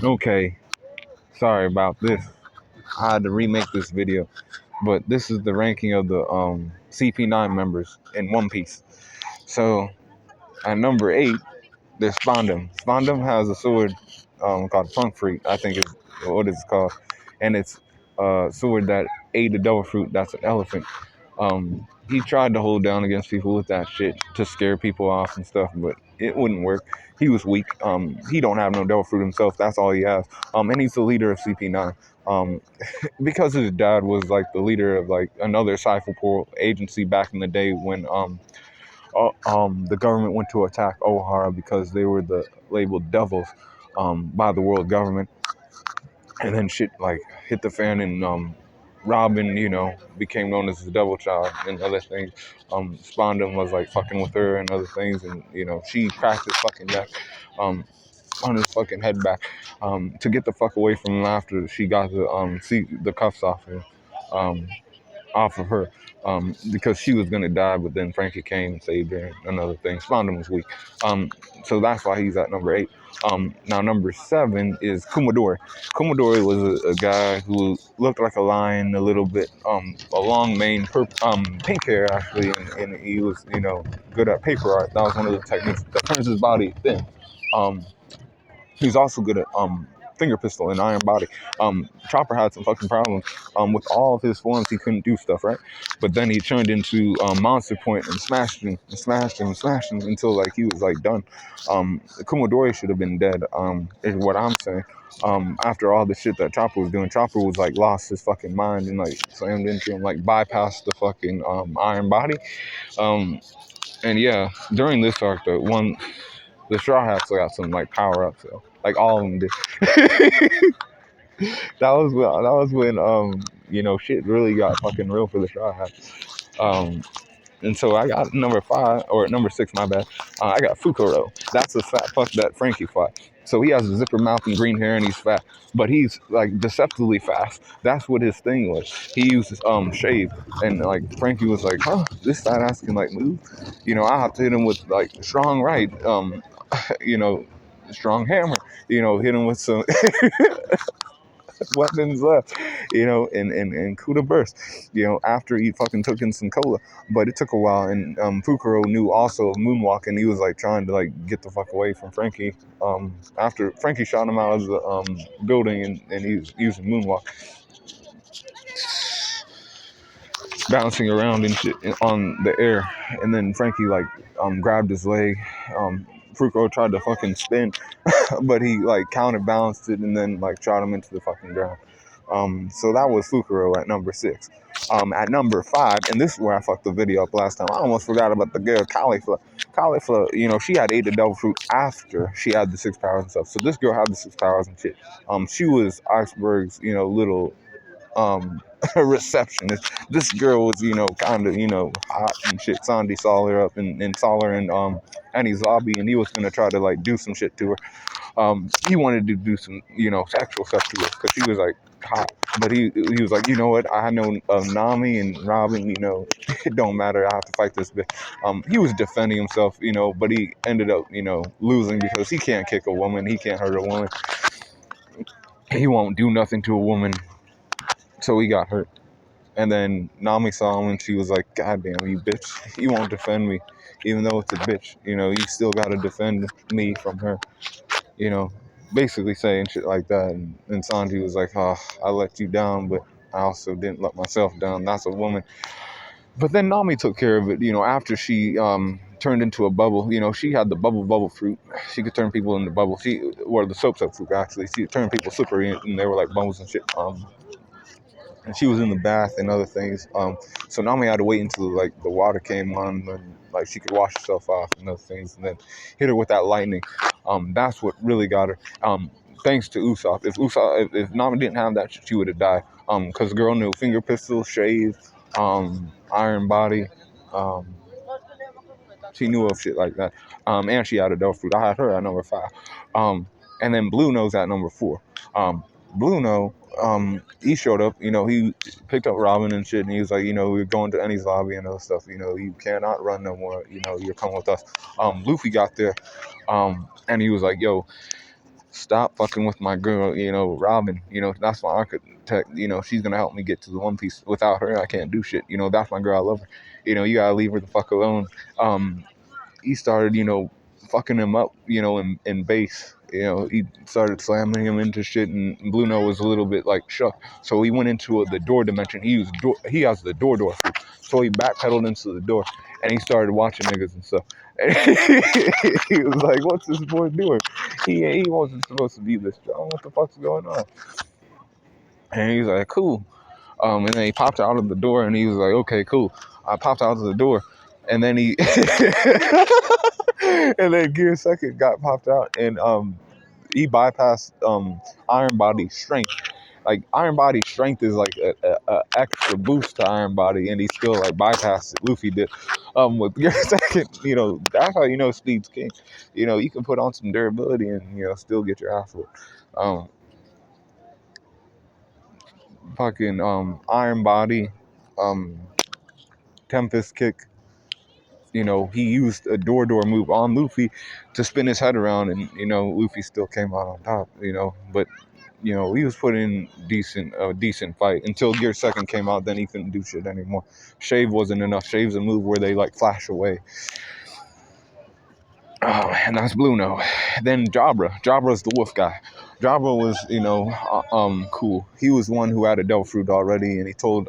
Okay, sorry about this. I had to remake this video, but this is the ranking of the CP-9 members in One Piece. So at number 8, there's Spandom. Spandom has a sword called Funk Freak, I think is what it's called, and it's a sword that ate the devil fruit. That's an elephant. He tried to hold down against people with that shit to scare people off and stuff, but it wouldn't work. He was weak. He don't have no devil fruit himself. That's all he has. And he's the leader of CP9. Um, because his dad was like the leader of like another Cypher agency back in the day when the government went to attack Ohara because they were the labeled devils by the world government, and then shit like hit the fan, and Robin, became known as the devil child and other things. Spandam was like fucking with her and other things, and she cracked his fucking neck on his fucking head back to get the fuck away from him after she got the cuffs off of her, because she was gonna die, but then Frankie came and saved her and another thing. Spandam was weak. So that's why he's at number 8. Now number 7 is Kumadori. Kumadori was a guy who looked like a lion a little bit, a long mane, pink hair actually, and he was, good at paper art. That was one of the techniques that turns his body thin. He's also good at finger pistol and iron body. Chopper had some fucking problems. With all of his forms, he couldn't do stuff right. But then he turned into Monster Point and smashed him and smashed him and smashed him until like he was like done. Kumadori should have been dead. Is what I'm saying. After all the shit that Chopper was doing, Chopper was like lost his fucking mind and like slammed into him, like bypassed the fucking iron body. And yeah, during this arc, the Straw Hats got some like power ups, so like all of them did. That was when shit really got fucking real for the Straw Hats. And so I got number 5 or number 6, my bad. I got Fukuro. That's the fat fuck that Frankie fought. So he has a zipper mouth and green hair and he's fat, but he's like deceptively fast. That's what his thing was. He uses shave, and like Frankie was like, huh, this fat ass can like move. I have to hit him with like strong right, you know, strong hammer. Hit him with some weapons left, and Kuda burst, after he fucking took in some cola. But it took a while, and Fukuro knew also of moonwalk, and he was like trying to like get the fuck away from Frankie. After Frankie shot him out of the building, and he was using moonwalk, bouncing around and shit on the air, and then Frankie like grabbed his leg. Fukuro tried to fucking spin, but he like counterbalanced it and then like shot him into the fucking ground. So that was Fukuro at number 6. At number 5, and this is where I fucked the video up last time. I almost forgot about the girl Khalifa. Khalifa, she had ate the devil fruit after she had the 6 powers and stuff. So this girl had the 6 powers and shit. She was Iceberg's, little receptionist. This girl was, kind of, hot and shit. Sandy saw her up and saw her in Annie's lobby, and he was gonna try to like do some shit to her. He wanted to do some, sexual stuff to her because she was like hot. But he was like, you know what? I know Nami and Robin. It don't matter. I have to fight this bitch. He was defending himself, but he ended up, losing because he can't kick a woman. He can't hurt a woman. He won't do nothing to a woman. So he got hurt. And then Nami saw him and she was like, God damn, you bitch. You won't defend me. Even though it's a bitch. You still gotta defend me from her. Basically saying shit like that. And Sanji was like, oh, I let you down, but I also didn't let myself down. That's a woman. But then Nami took care of it, after she turned into a bubble. She had the bubble fruit. She could turn people into bubbles. Or the soap fruit, actually. She could turn people slippery and they were like bubbles and shit. And she was in the bath and other things. So Nami had to wait until like the water came on and like she could wash herself off and other things, and then hit her with that lightning. That's what really got her. Thanks to Usopp. If Nami didn't have that, she would have died. Because the girl knew finger pistol, shave, iron body. She knew of shit like that. And she had a dope fruit. I had her at number 5. And then Blueno's at number 4. Blueno, he showed up, he picked up Robin and shit, and he was like, we're going to Annie's lobby and other stuff, you cannot run no more, you're coming with us. Luffy got there, and he was like, yo, stop fucking with my girl, Robin. That's my architect. She's gonna help me get to the One Piece. Without her, I can't do shit. That's my girl. I love her. You gotta leave her the fuck alone. He started, fucking him up, in base. He started slamming him into shit, and Blueno was a little bit like shook. So he went into the door dimension. He has the door fruit. So he backpedaled into the door, and he started watching niggas and stuff. And he was like, "What's this boy doing? He wasn't supposed to be this strong. What the fuck's going on?" And he's like, "Cool." And then he popped out of the door, and he was like, "Okay, cool." I popped out of the door, and then he and then Gear Second got popped out, and he bypassed Iron Body strength. Like Iron Body strength is like a extra boost to Iron Body, and he still like bypassed it. Luffy did. With Gear Second, that's how Speed's king. You can put on some durability and still get your ass whooped. Um, fucking Iron Body, um, Tempest Kick. He used a door move on Luffy to spin his head around, and Luffy still came out on top. But he was putting in decent fight until Gear Second came out. Then he couldn't do shit anymore. Shave wasn't enough. Shave's a move where they like flash away. Oh, and that's Blueno. Then Jabra's the wolf guy. Jabra was cool. He was one who had a Devil Fruit already, and he told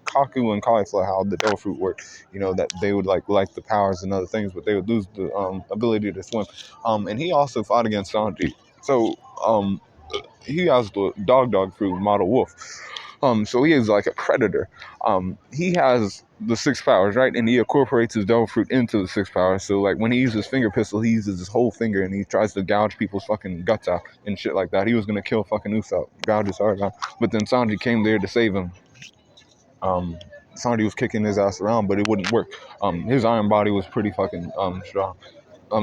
Kaku and Khalifa how the Devil Fruit worked. That they would like the powers and other things, but they would lose the ability to swim. And he also fought against Sanji. So he has the dog fruit model wolf. So he is like a predator. He has the six powers, right? And he incorporates his devil fruit into the six powers. So like when he uses finger pistol, he uses his whole finger and he tries to gouge people's fucking guts out and shit like that. He was gonna kill fucking Usopp, gouge his heart out. But then Sanji came there to save him. Sanji was kicking his ass around, but it wouldn't work. His iron body was pretty fucking strong.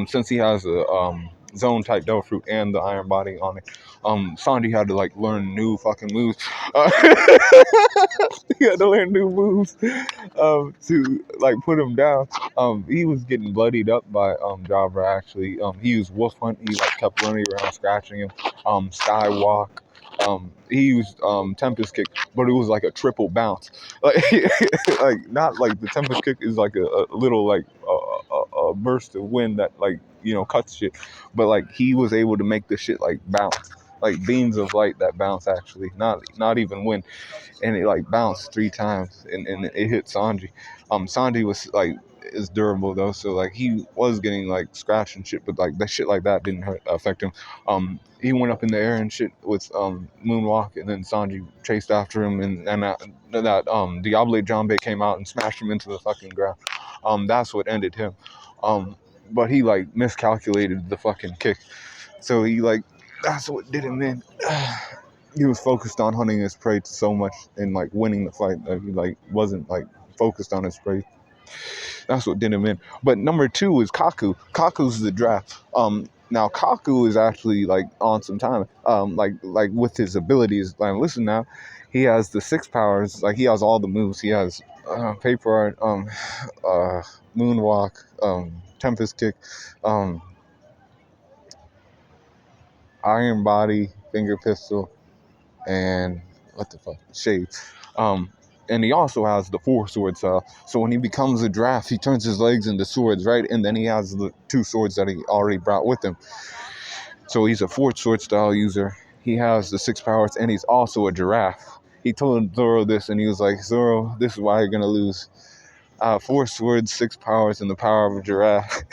Since he has a zone type devil fruit and the iron body on it, Sanji had to like learn new fucking moves. He had to learn new moves to like put him down. He was getting bloodied up by Jabra actually. He used wolf hunt. He like kept running around scratching him. Skywalk. He used Tempest kick, but it was like a triple bounce. Like, like not like the Tempest kick is like a little like a burst of wind that like cuts shit, but like he was able to make the shit like bounce, like beams of light that bounce actually, not even wind, and it like bounced three times and it hit Sanji. Sanji was like is durable though, so like he was getting like scratched and shit, but like that shit like that didn't affect him. He went up in the air and shit with moonwalk, and then Sanji chased after him, and that Diable Jambe came out and smashed him into the fucking ground. That's what ended him. But he like miscalculated the fucking kick, so he like that's what did him in. He was focused on hunting his prey so much and like winning the fight that he like wasn't like focused on his prey. That's what did him in. But number two is Kaku. Kaku's the draft. Now Kaku is actually like on some time. Like with his abilities. Like listen now, he has the six powers. Like he has all the moves. He has paper art, moonwalk, tempest kick, um, iron body, finger pistol, and what the fuck, shade. Um, and he also has the four sword style. So when he becomes a draft, he turns his legs into swords, right? And then he has the two swords that he already brought with him. So he's a fourth sword style user. He has the six powers, and he's also a giraffe. He told Zoro this, and he was like, Zoro, this is why you're gonna lose. Four swords, six powers, and the power of a giraffe.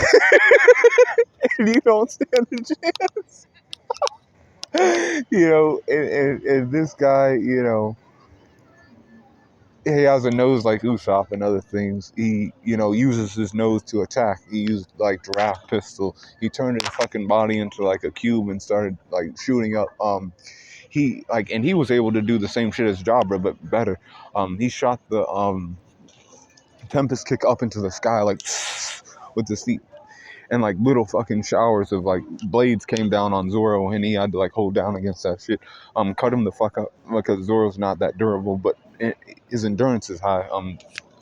And you don't stand a chance. And this guy, he has a nose like Usopp and other things. He, uses his nose to attack. He used like giraffe pistol. He turned his fucking body into like a cube and started like shooting up. And he was able to do the same shit as Jabra, but better. He shot the Tempest kick up into the sky like with his feet, and like little fucking showers of like blades came down on Zoro, and he had to like hold down against that shit. Cut him the fuck up because Zoro's not that durable, but his endurance is high.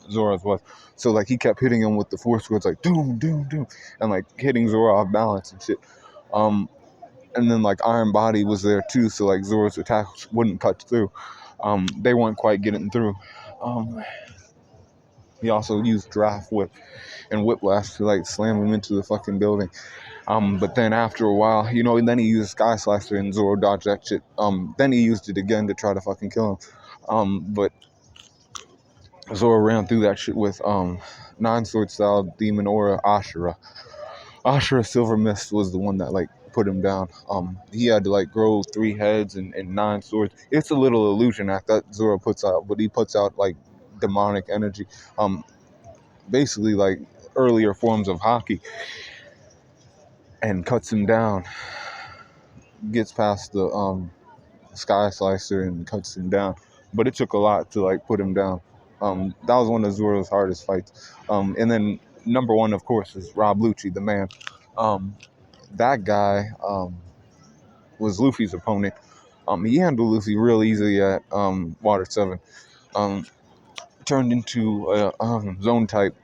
Zoro's was. So like he kept hitting him with the force words like doom, doom, doom, and like hitting Zoro off balance and shit. Um, and then like Iron Body was there too, so like Zoro's attacks wouldn't cut through. They weren't quite getting through. Um, he also used Draft Whip and Whiplash to like slam him into the fucking building. But then after a while, and then he used Sky Slicer and Zoro dodged that shit. Then he used it again to try to fucking kill him. But Zoro ran through that shit with Nine Sword Style Demon Aura Ashura. Ashura Silver Mist was the one that like put him down. He had to like grow 3 heads and 9 swords. It's a little illusion act that Zoro puts out, but he puts out like demonic energy. Basically like earlier forms of Haki, and cuts him down. Gets past the Sky Slicer and cuts him down. But it took a lot to like put him down. That was one of Zoro's hardest fights. And then number 1, of course, is Rob Lucci, the man. That guy was Luffy's opponent. He handled Luffy real easily at Water 7. Turned into a zone type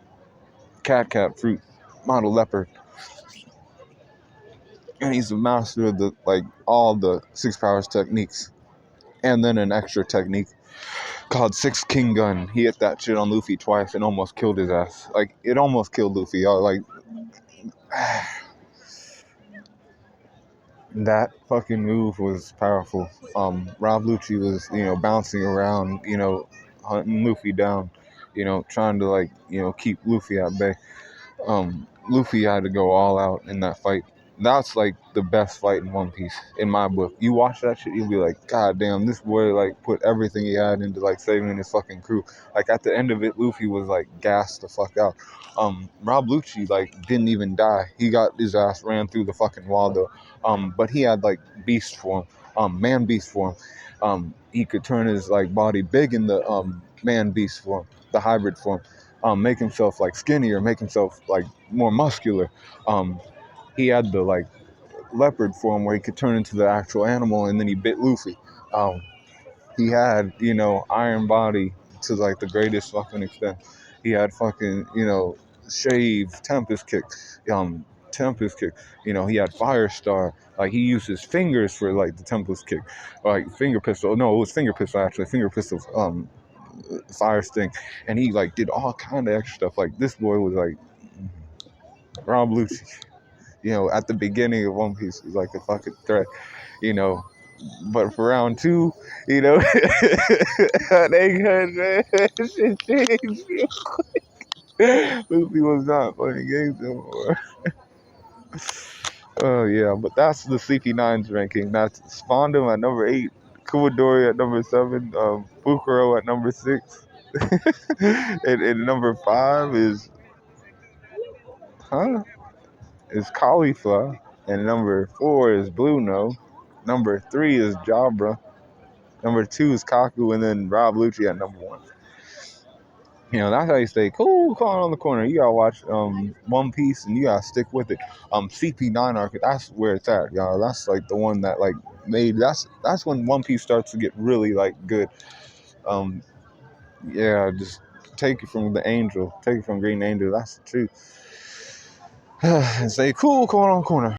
cat fruit model leopard. And he's a master of the like all the 6 powers techniques. And then an extra technique called 6 King Gun. He hit that shit on Luffy twice and almost killed his ass. Like it almost killed Luffy. That fucking move was powerful. Rob Lucci was, bouncing around, hunting Luffy down, trying to like, keep Luffy at bay. Luffy had to go all out in that fight. That's like the best fight in One Piece in my book. You watch that shit, you'll be like, God damn, this boy like put everything he had into like saving his fucking crew. Like at the end of it, Luffy was like gassed the fuck out. Rob Lucci like didn't even die. He got his ass ran through the fucking wall though. But he had like beast form, man beast form. He could turn his like body big in the man beast form, the hybrid form. Make himself like skinnier, make himself like more muscular. He had the like leopard form where he could turn into the actual animal, and then he bit Luffy. He had, Iron Body to like the greatest fucking extent. He had fucking, shave, Tempest Kick, Tempest Kick. He had Fire Star. Like he used his fingers for like the Tempest Kick, like finger pistol. No, it was finger pistol actually. Finger pistol. Fire Sting, and he like did all kind of extra stuff. Like this boy was like Rob Lucci. At the beginning of One Piece was like a fucking threat. But for round 2, they had shit changed. Luffy was not playing games anymore. Oh yeah, but that's the CP-9's ranking. That's Spandom at number 8, Kumadori at number 7, Fukuro at number 6, and number 5 is Khalifa, and number 4 is Blueno, number 3 is Jabra, number 2 is Kaku, and then Rob Lucci at number 1. That's how you stay cool, calling on the corner. You gotta watch One Piece, and you gotta stick with it. CP-9 arc, that's where it's at, y'all. That's like the one that like made that's when One Piece starts to get really like good. Just take it from the Angel, take it from Green Angel. That's the truth. And say cool, calling on the corner.